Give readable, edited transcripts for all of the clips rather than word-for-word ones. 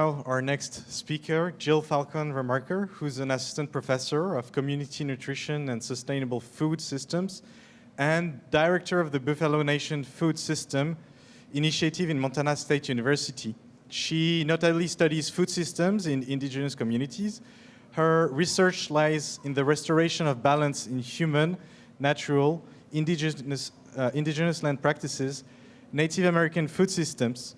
Now our next speaker, Jill Falcon Ramaker, who's an assistant professor of community nutrition and sustainable food systems and director of the Buffalo Nation Food System Initiative in Montana State University. She notably studies food systems in indigenous communities. Her research lies in the restoration of balance in human, natural, indigenous land practices, Native American food systems,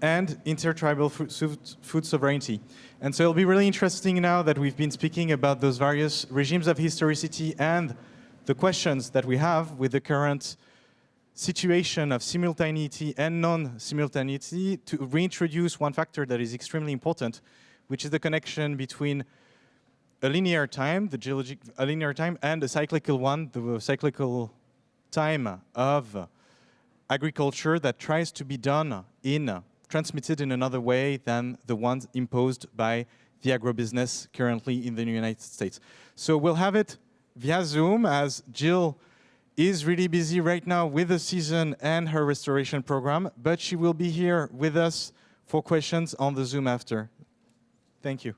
and intertribal food sovereignty. And so it'll be really interesting now that we've been speaking about those various regimes of historicity and the questions that we have with the current situation of simultaneity and non-simultaneity, to reintroduce one factor that is extremely important, which is the connection between a linear time, a linear time, and a cyclical one, the cyclical time of agriculture that tries to be done transmitted in another way than the ones imposed by the agribusiness currently in the United States. So we'll have it via Zoom, as Jill is really busy right now with the season and her restoration program, but she will be here with us for questions on the Zoom after. Thank you.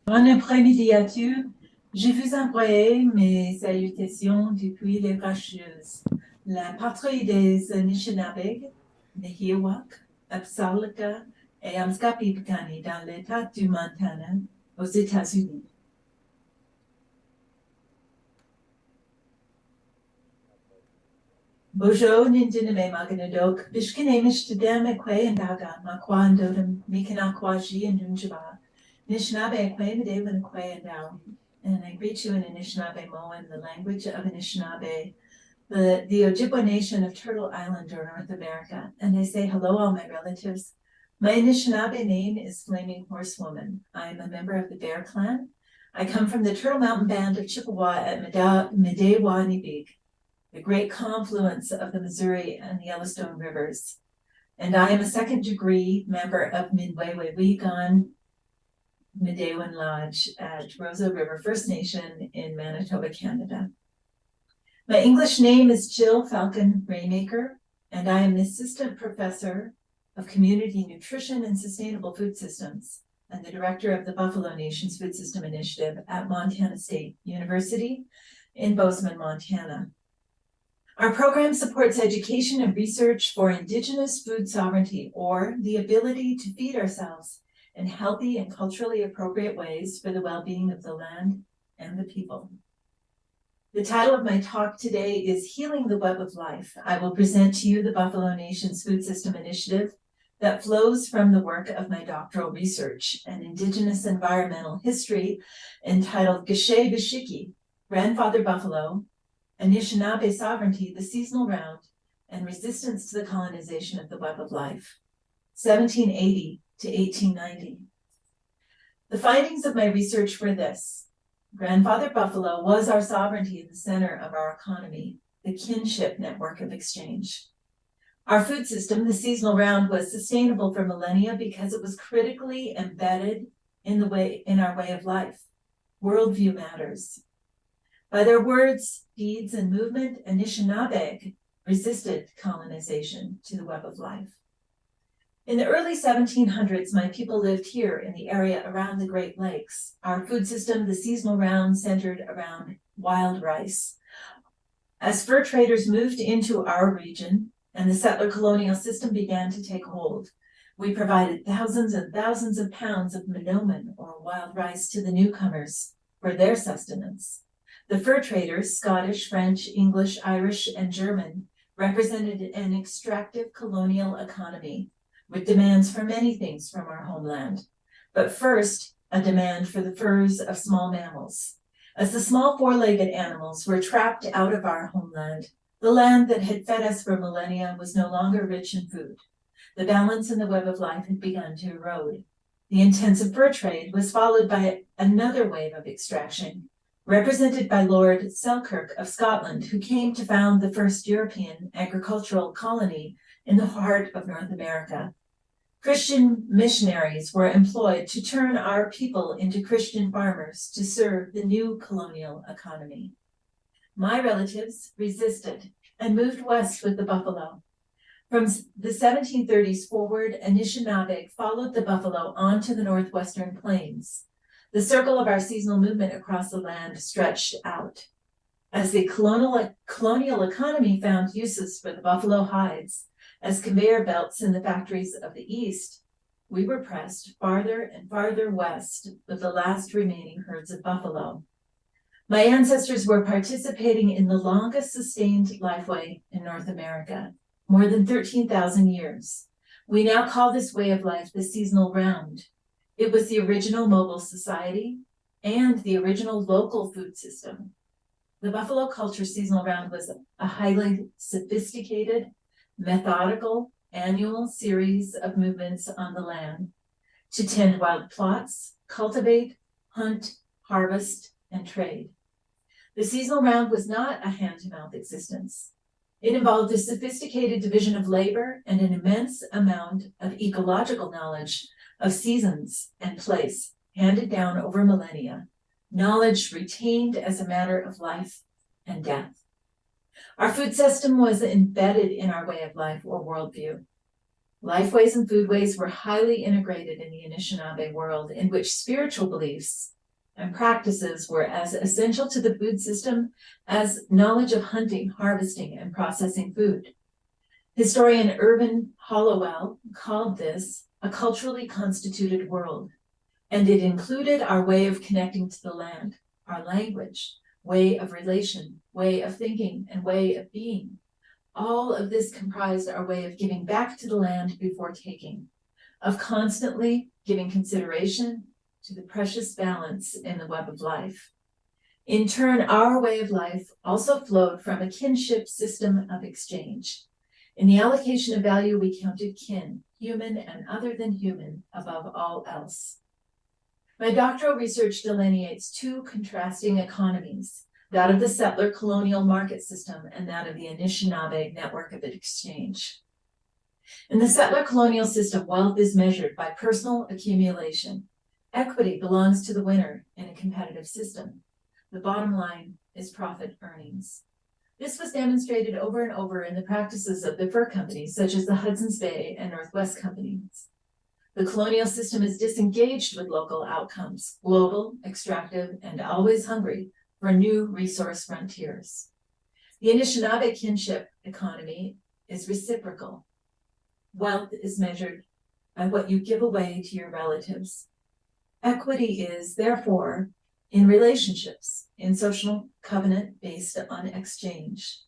Bon après-midi à tous. Je vous envoie mes salutations depuis les Rocheuses, la patrie des Anishinaabe, Nehiyawak, Apsalaka et Amskapipkani dans l'État du Montana, aux États-Unis. Bojo Nindiname Maganadok, Bishkinamish to Dam Eque and Daga, Makwan Mikanakwaji and Dunjaba, Nishnaabe Eque, Medevan Eque and Dow. And I greet you in Anishinaabe Moan, the language of Anishinaabe, the Ojibwa nation of Turtle Island or North America. And I say hello, all my relatives. My Anishinaabe name is Flaming Horsewoman. I am a member of the Bear Clan. I come from the Turtle Mountain Band of Chippewa at Medewanibig, the great confluence of the Missouri and the Yellowstone rivers. And I am a second-degree member of Midway-Wegan Medewan Lodge at Rosa River First Nation in Manitoba, Canada. My English name is Jill Falcon Ramaker, and I am the assistant professor of community nutrition and sustainable food systems and the director of the Buffalo Nation's Food System Initiative at Montana State University in Bozeman, Montana. Our program supports education and research for indigenous food sovereignty, or the ability to feed ourselves in healthy and culturally appropriate ways for the well-being of the land and the people. The title of my talk today is Healing the Web of Life. I will present to you the Buffalo Nation's Food System Initiative that flows from the work of my doctoral research and Indigenous environmental history entitled Geshe Bishiki, Grandfather Buffalo, Anishinaabe Sovereignty, the Seasonal Round, and Resistance to the Colonization of the Web of Life, 1780 to 1890. The findings of my research were this. Grandfather Buffalo was our sovereignty in the center of our economy, the kinship network of exchange. Our food system, the seasonal round, was sustainable for millennia because it was critically embedded in our way of life. Worldview matters. By their words, deeds, and movement, Anishinaabe resisted colonization to the web of life. In the early 1700s, my people lived here in the area around the Great Lakes. Our food system, the seasonal round, centered around wild rice. As fur traders moved into our region and the settler colonial system began to take hold, we provided thousands and thousands of pounds of monoman, or wild rice, to the newcomers for their sustenance. The fur traders, Scottish, French, English, Irish, and German, represented an extractive colonial economy with demands for many things from our homeland. But first, a demand for the furs of small mammals. As the small four-legged animals were trapped out of our homeland, the land that had fed us for millennia was no longer rich in food. The balance in the web of life had begun to erode. The intensive fur trade was followed by another wave of extraction, represented by Lord Selkirk of Scotland, who came to found the first European agricultural colony in the heart of North America. Christian missionaries were employed to turn our people into Christian farmers to serve the new colonial economy. My relatives resisted and moved west with the buffalo. From the 1730s forward, Anishinaabe followed the buffalo onto the northwestern plains. The circle of our seasonal movement across the land stretched out. As the colonial economy found uses for the buffalo hides as conveyor belts in the factories of the East, we were pressed farther and farther west with the last remaining herds of buffalo. My ancestors were participating in the longest sustained lifeway in North America, more than 13,000 years. We now call this way of life the seasonal round. It was the original mobile society and the original local food system. The buffalo culture seasonal round was a highly sophisticated, methodical, annual series of movements on the land to tend wild plots, cultivate, hunt, harvest, and trade. The seasonal round was not a hand-to-mouth existence. It involved a sophisticated division of labor and an immense amount of ecological knowledge of seasons and place handed down over millennia, knowledge retained as a matter of life and death. Our food system was embedded in our way of life or worldview. Lifeways and foodways were highly integrated in the Anishinaabe world, in which spiritual beliefs and practices were as essential to the food system as knowledge of hunting, harvesting, and processing food. Historian Irvin Hollowell called this a culturally constituted world, and it included our way of connecting to the land, our language, way of relation, way of thinking, and way of being. All of this comprised our way of giving back to the land before taking, of constantly giving consideration to the precious balance in the web of life. In turn, our way of life also flowed from a kinship system of exchange. In the allocation of value, we counted kin, human and other than human, above all else. My doctoral research delineates two contrasting economies, that of the settler colonial market system and that of the Anishinaabe network of exchange. In the settler colonial system, wealth is measured by personal accumulation. Equity belongs to the winner in a competitive system. The bottom line is profit earnings. This was demonstrated over and over in the practices of the fur companies, such as the Hudson's Bay and Northwest companies. The colonial system is disengaged with local outcomes, global, extractive, and always hungry for new resource frontiers. The Anishinaabe kinship economy is reciprocal. Wealth is measured by what you give away to your relatives. Equity is, therefore, in relationships, in social covenant based on exchange.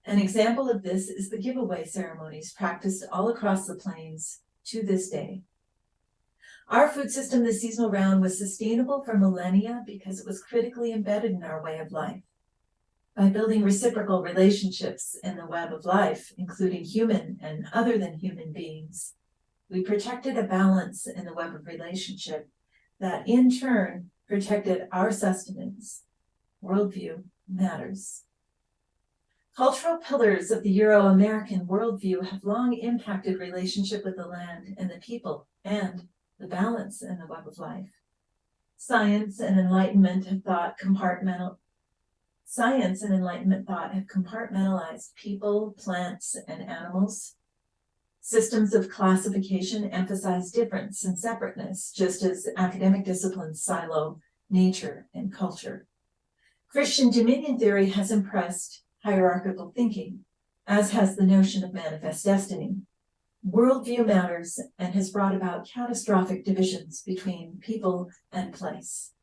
An example of this is the giveaway ceremonies practiced all across the plains to this day. Our food system, the seasonal round, was sustainable for millennia because it was critically embedded in our way of life. By building reciprocal relationships in the web of life, including human and other than human beings, we protected a balance in the web of relationship that in turn protected our sustenance. Worldview matters. Cultural pillars of the Euro-American worldview have long impacted relationship with the land and the people and the balance in the web of life. Science and Enlightenment thought have compartmentalized people, plants, and animals. Systems of classification emphasize difference and separateness, just as academic disciplines silo nature and culture. Christian dominion theory has impressed hierarchical thinking, as has the notion of manifest destiny. Worldview matters and has brought about catastrophic divisions between people and place.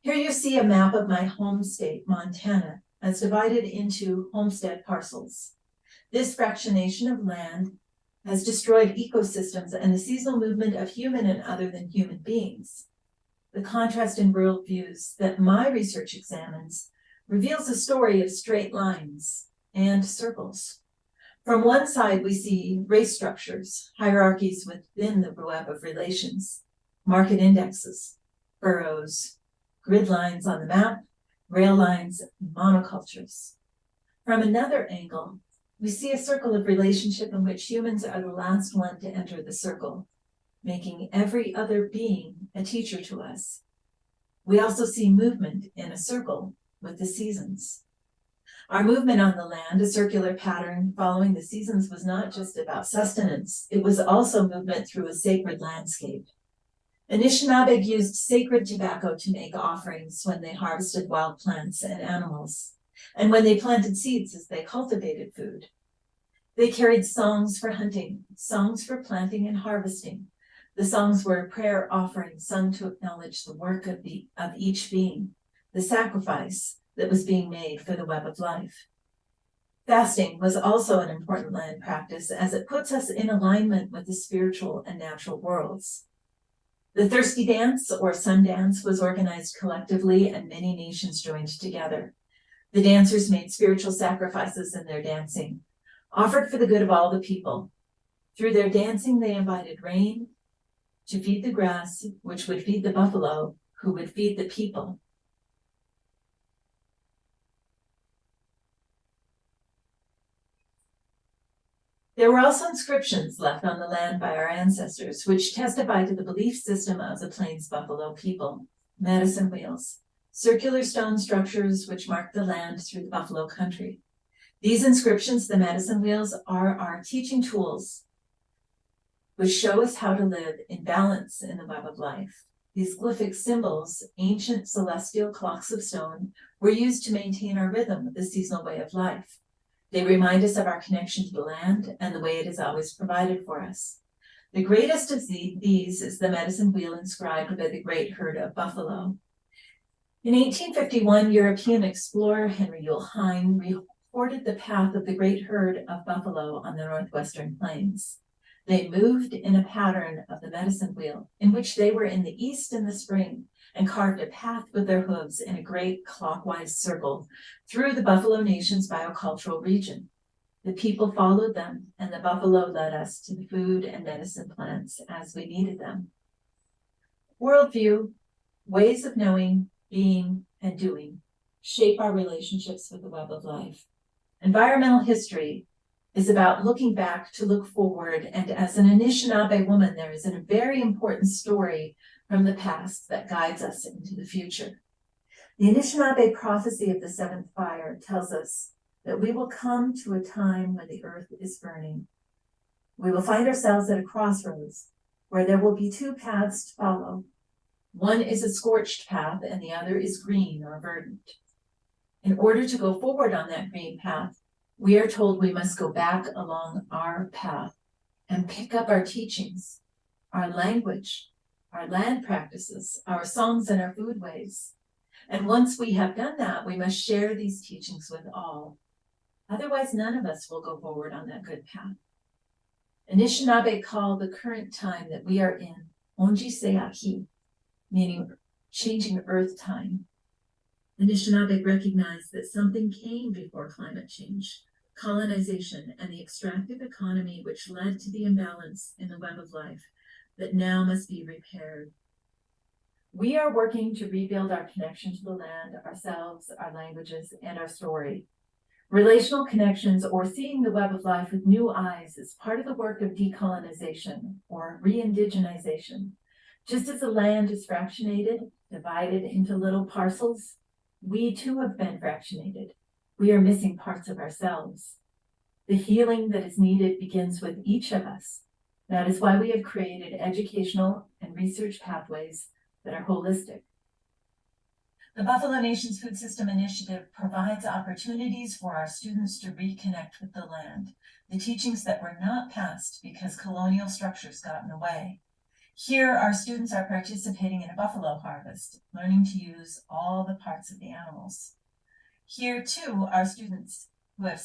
Here you see a map of my home state, Montana, as divided into homestead parcels. This fractionation of land has destroyed ecosystems and the seasonal movement of human and other than human beings. The contrast in worldviews that my research examines reveals a story of straight lines and circles. From one side, we see race structures, hierarchies within the web of relations, market indexes, furrows, grid lines on the map, rail lines, and monocultures. From another angle, we see a circle of relationship in which humans are the last one to enter the circle, making every other being a teacher to us. We also see movement in a circle with the seasons. Our movement on the land, a circular pattern following the seasons, was not just about sustenance. It was also movement through a sacred landscape. Anishinaabe used sacred tobacco to make offerings when they harvested wild plants and animals, and when they planted seeds as they cultivated food. They carried songs for hunting, songs for planting and harvesting. The songs were a prayer offering sung to acknowledge the work of each being, the sacrifice that was being made for the web of life. Fasting was also an important land practice as it puts us in alignment with the spiritual and natural worlds. The thirsty dance, or sun dance, was organized collectively and many nations joined together. The dancers made spiritual sacrifices in their dancing, offered for the good of all the people. Through their dancing, they invited rain to feed the grass, which would feed the buffalo, who would feed the people. There were also inscriptions left on the land by our ancestors, which testify to the belief system of the Plains Buffalo people. Medicine wheels, circular stone structures which mark the land through the buffalo country. These inscriptions, the medicine wheels, are our teaching tools, which show us how to live in balance in the web of life. These glyphic symbols, ancient celestial clocks of stone, were used to maintain our rhythm with the seasonal way of life. They remind us of our connection to the land and the way it has always provided for us. The greatest of these is the medicine wheel inscribed by the great herd of buffalo. In 1851, European explorer Henry Yule Hine reported the path of the great herd of buffalo on the northwestern plains. They moved in a pattern of the medicine wheel, in which they were in the east in the spring and carved a path with their hooves in a great clockwise circle through the Buffalo Nation's biocultural region. The people followed them, and the buffalo led us to the food and medicine plants as we needed them. Worldview, ways of knowing, being, and doing shape our relationships with the web of life. Environmental history is about looking back to look forward, and as an Anishinaabe woman, there is a very important story from the past that guides us into the future. The Anishinaabe prophecy of the seventh fire tells us that we will come to a time when the earth is burning. We will find ourselves at a crossroads where there will be two paths to follow. One is a scorched path and the other is green or verdant. In order to go forward on that green path, we are told we must go back along our path and pick up our teachings, our language, our land practices, our songs, and our food ways. And once we have done that, we must share these teachings with all. Otherwise, none of us will go forward on that good path. Anishinaabe call the current time that we are in Onji Seahi, meaning changing earth time. Anishinaabe recognize that something came before climate change, colonization, and the extractive economy which led to the imbalance in the web of life that now must be repaired. We are working to rebuild our connection to the land, ourselves, our languages, and our story. Relational connections, or seeing the web of life with new eyes, is part of the work of decolonization, or re-indigenization. Just as the land is fractionated, divided into little parcels, we too have been fractionated. We are missing parts of ourselves. The healing that is needed begins with each of us. That is why we have created educational and research pathways that are holistic. The Buffalo Nation's Food System Initiative provides opportunities for our students to reconnect with the land, the teachings that were not passed because colonial structures got in the way. Here, our students are participating in a buffalo harvest, learning to use all the parts of the animals. Here, too, our students who have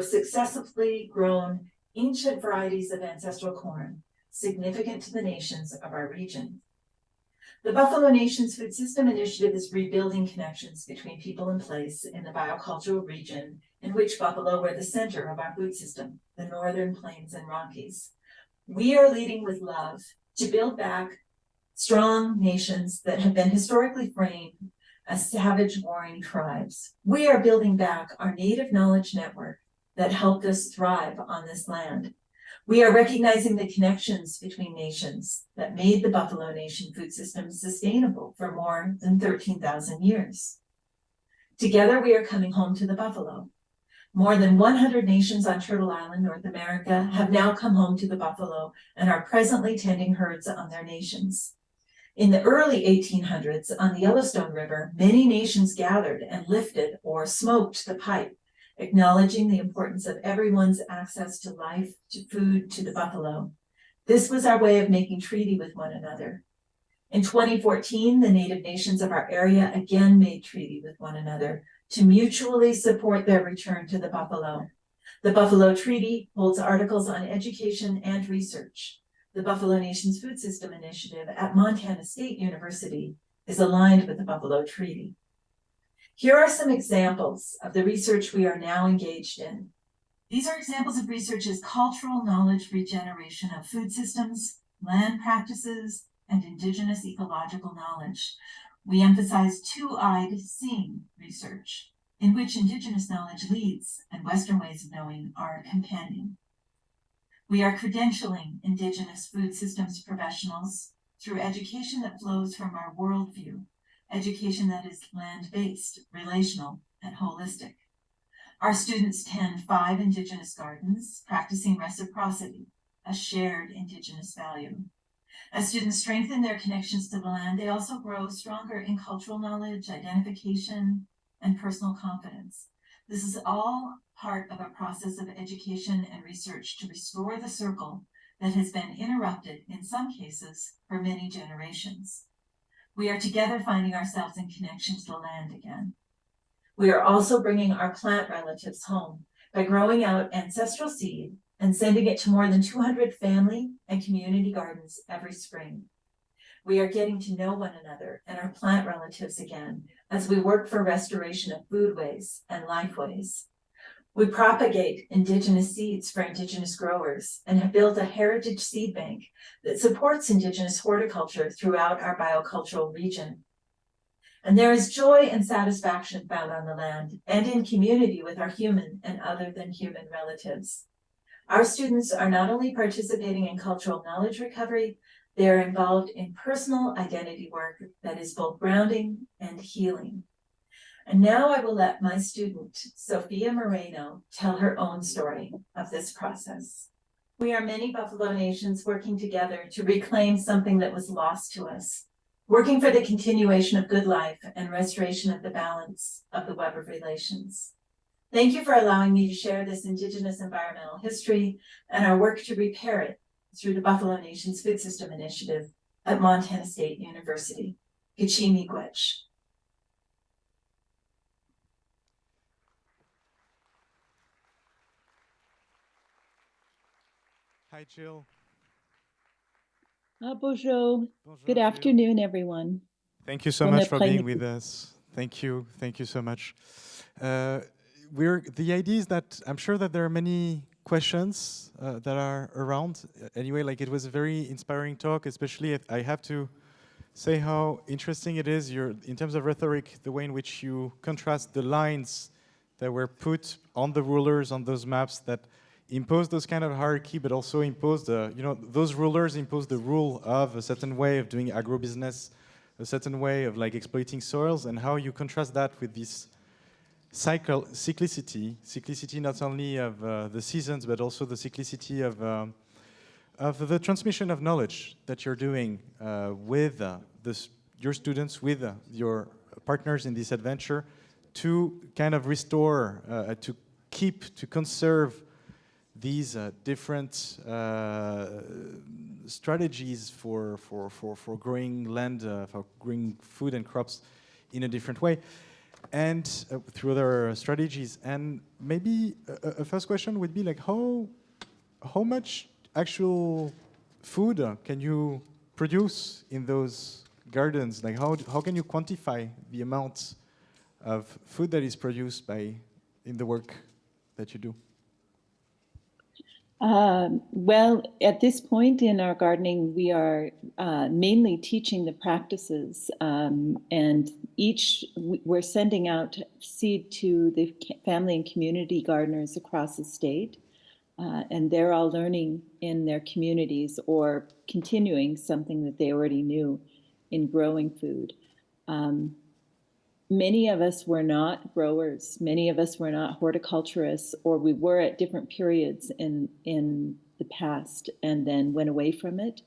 successfully grown ancient varieties of ancestral corn, significant to the nations of our region. The Buffalo Nation's Food System Initiative is rebuilding connections between people and place in the biocultural region in which buffalo were the center of our food system, the Northern Plains and Rockies. We are leading with love to build back strong nations that have been historically framed as savage warring tribes. We are building back our native knowledge network that helped us thrive on this land. We are recognizing the connections between nations that made the Buffalo Nation food system sustainable for more than 13,000 years. Together, we are coming home to the buffalo. More than 100 nations on Turtle Island, North America, have now come home to the buffalo and are presently tending herds on their nations. In the early 1800s, on the Yellowstone River, many nations gathered and lifted or smoked the pipe, acknowledging the importance of everyone's access to life, to food, to the buffalo. This was our way of making treaty with one another. In 2014, the Native nations of our area again made treaty with one another to mutually support their return to the buffalo. The Buffalo Treaty holds articles on education and research. The Buffalo Nations Food System Initiative at Montana State University is aligned with the Buffalo Treaty. Here are some examples of the research we are now engaged in. These are examples of research as cultural knowledge regeneration of food systems, land practices, and indigenous ecological knowledge. We emphasize two-eyed seeing research, in which indigenous knowledge leads and Western ways of knowing are a companion. We are credentialing indigenous food systems professionals through education that flows from our worldview, education that is land-based, relational, and holistic. Our students tend 5 indigenous gardens, practicing reciprocity, a shared indigenous value. As students strengthen their connections to the land, they also grow stronger in cultural knowledge, identification, and personal confidence. This is all part of a process of education and research to restore the circle that has been interrupted, in some cases, for many generations. We are together finding ourselves in connection to the land again. We are also bringing our plant relatives home by growing out ancestral seed and sending it to more than 200 family and community gardens every spring. We are getting to know one another and our plant relatives again as we work for restoration of foodways and lifeways. We propagate indigenous seeds for indigenous growers and have built a heritage seed bank that supports indigenous horticulture throughout our biocultural region. And there is joy and satisfaction found on the land and in community with our human and other than human relatives. Our students are not only participating in cultural knowledge recovery, they are involved in personal identity work that is both grounding and healing. And now I will let my student, Sophia Moreno, tell her own story of this process. We are many Buffalo Nations working together to reclaim something that was lost to us, working for the continuation of good life and restoration of the balance of the web of relations. Thank you for allowing me to share this Indigenous environmental history and our work to repair it through the Buffalo Nations Food System Initiative at Montana State University. Kachimi Gwech. Hi, Jill. Bonjour. Good Jill. afternoon, everyone. Thank you so much for being with us. Thank you so much. The idea is that I'm sure that there are many questions that are around. Anyway, like it was a very inspiring talk, especially if I have to say how interesting it is in terms of rhetoric, the way in which you contrast the lines that were put on the rulers on those maps that impose those kind of hierarchy, but also impose those rulers impose the rule of a certain way of doing agribusiness, a certain way of like exploiting soils, and how you contrast that with this cyclicity not only of the seasons, but also the cyclicity of the transmission of knowledge that you're doing with your students, with your partners in this adventure, to kind of restore, to conserve these different strategies for growing land, for growing food and crops in a different way, and through other strategies. And maybe a first question would be like, how much actual food can you produce in those gardens? Like how can you quantify the amount of food that is produced in the work that you do? Well, at this point in our gardening, we are mainly teaching the practices, and we're sending out seed to the family and community gardeners across the state, and they're all learning in their communities or continuing something that they already knew in growing food. many of us were not growers. Many of us were not horticulturists, or we were at different periods in the past and then went away from it.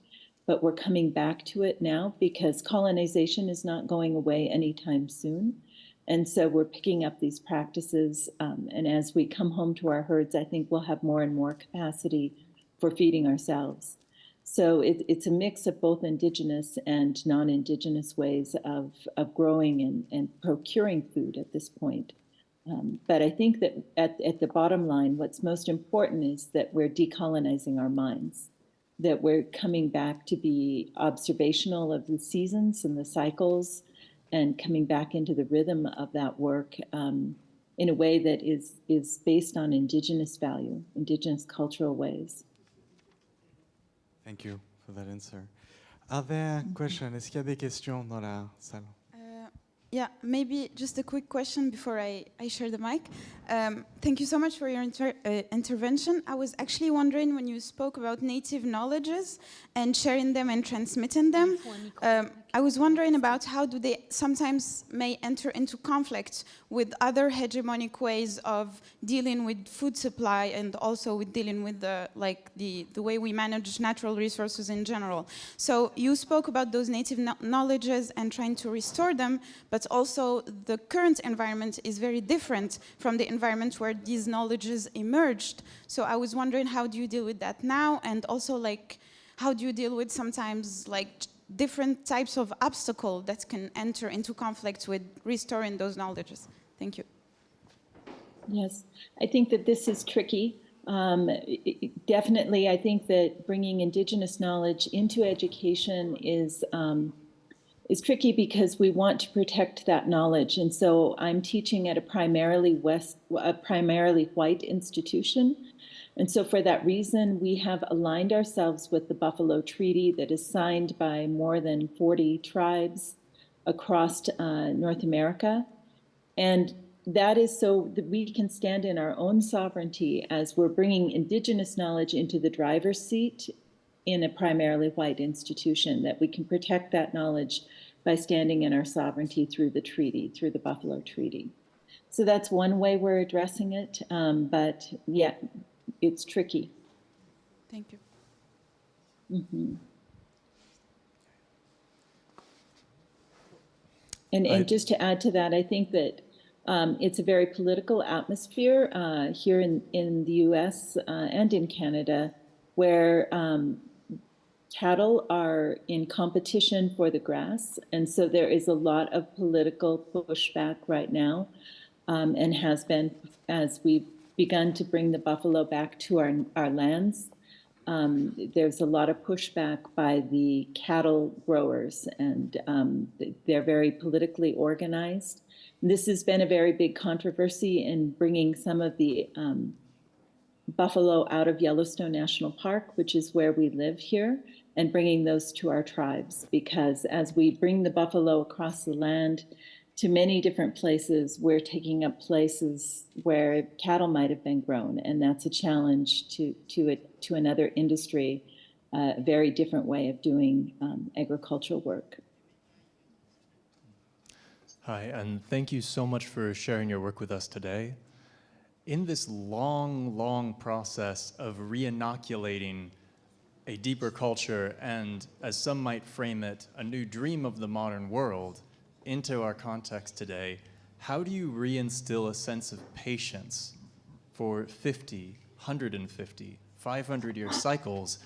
But we're coming back to it now because colonization is not going away anytime soon. And so we're picking up these practices. And as we come home to our herds, I think we'll have more and more capacity for feeding ourselves. So it's a mix of both indigenous and non-indigenous ways of growing and procuring food at this point. But I think that at the bottom line, what's most important is that we're decolonizing our minds, that we're coming back to be observational of the seasons and the cycles, and coming back into the rhythm of that work in a way that is based on indigenous value, indigenous cultural ways. Thank you for that answer. Are there questions? Est-ce qu'il y a des questions dans la salle? Yeah, maybe just a quick question before I share the mic. Thank you so much for your intervention. I was actually wondering, when you spoke about native knowledges and sharing them and transmitting them, I was wondering about how do they sometimes may enter into conflict with other hegemonic ways of dealing with food supply and also with dealing with the way we manage natural resources in general. So you spoke about those native knowledges and trying to restore them, but also the current environment is very different from the environment where these knowledges emerged. So I was wondering, how do you deal with that now? And also, how do you deal with sometimes different types of obstacle that can enter into conflict with restoring those knowledges? Thank you. Yes, I think that this is tricky. Definitely, I think that bringing indigenous knowledge into education is tricky because we want to protect that knowledge. And so I'm teaching at a primarily white institution. And so for that reason, we have aligned ourselves with the Buffalo Treaty that is signed by more than 40 tribes across North America. And that is so that we can stand in our own sovereignty as we're bringing indigenous knowledge into the driver's seat in a primarily white institution, that we can protect that knowledge by standing in our sovereignty through the treaty, through the Buffalo Treaty. So that's one way we're addressing it, but yeah, it's tricky. Thank you. Mm-hmm. And just to add to that, I think that it's a very political atmosphere here in the US and in Canada, where cattle are in competition for the grass. And so there is a lot of political pushback right now, and has been as we've begun to bring the buffalo back to our lands. There's a lot of pushback by the cattle growers, and they're very politically organized. This has been a very big controversy in bringing some of the buffalo out of Yellowstone National Park, which is where we live here, and bringing those to our tribes. Because as we bring the buffalo across the land to many different places, we're taking up places where cattle might have been grown, and that's a challenge to another industry, a very different way of doing agricultural work. Hi, and thank you so much for sharing your work with us today. In this long process of re-inoculating a deeper culture and, as some might frame it, a new dream of the modern world into our context today, how do you reinstill a sense of patience for 50, 150, 500-year cycles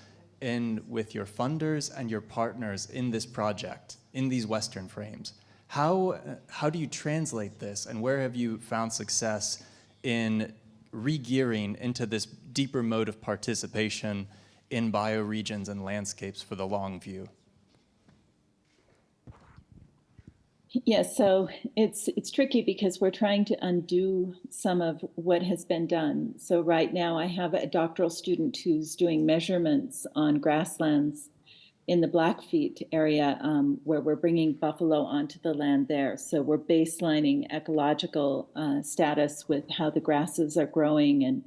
with your funders and your partners in this project, in these Western frames? How do you translate this, and where have you found success in re-gearing into this deeper mode of participation in bioregions and landscapes for the long view? Yes, so it's tricky because we're trying to undo some of what has been done. So right now I have a doctoral student who's doing measurements on grasslands in the Blackfeet area, where we're bringing buffalo onto the land there. So we're baselining ecological status with how the grasses are growing. And,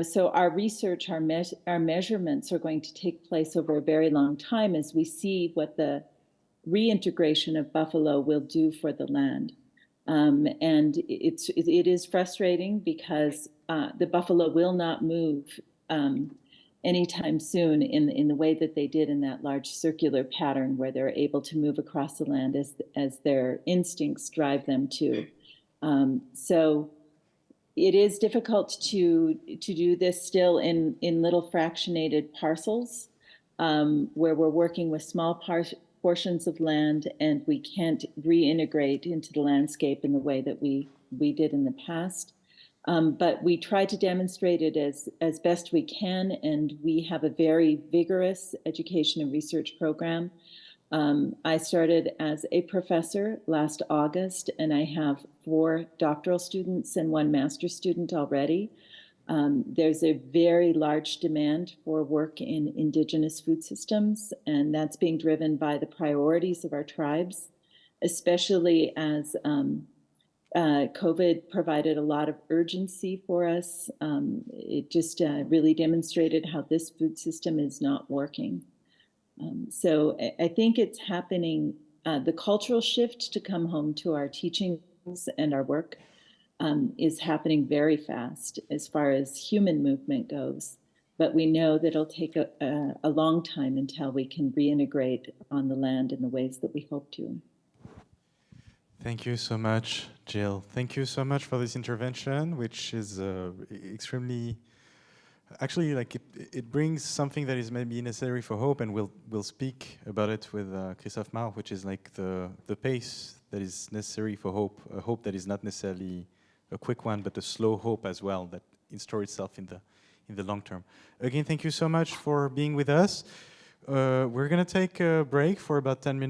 so our research, our measurements are going to take place over a very long time as we see what the reintegration of buffalo will do for the land. And it is frustrating because the buffalo will not move anytime soon in the way that they did in that large circular pattern where they're able to move across the land as their instincts drive them to. So it is difficult to do this still in little fractionated parcels where we're working with small portions of land and we can't reintegrate into the landscape in the way that we did in the past. But we try to demonstrate it as best we can, and we have a very vigorous education and research program. I started as a professor last August, and I have 4 doctoral students and 1 master's student already. There's a very large demand for work in indigenous food systems, and that's being driven by the priorities of our tribes, especially as COVID provided a lot of urgency for us. It just really demonstrated how this food system is not working. So I think it's happening, the cultural shift to come home to our teachings and our work is happening very fast as far as human movement goes. But we know that it'll take a long time until we can reintegrate on the land in the ways that we hope to. Thank you so much, Jill. Thank you so much for this intervention, which is extremely, actually, like it brings something that is maybe necessary for hope, and we'll speak about it with Christophe Mar, which is like the pace that is necessary for hope, a hope that is not necessarily a quick one, but a slow hope as well that install itself in the long term. Again, thank you so much for being with us. We're going to take a break for about 10 minutes.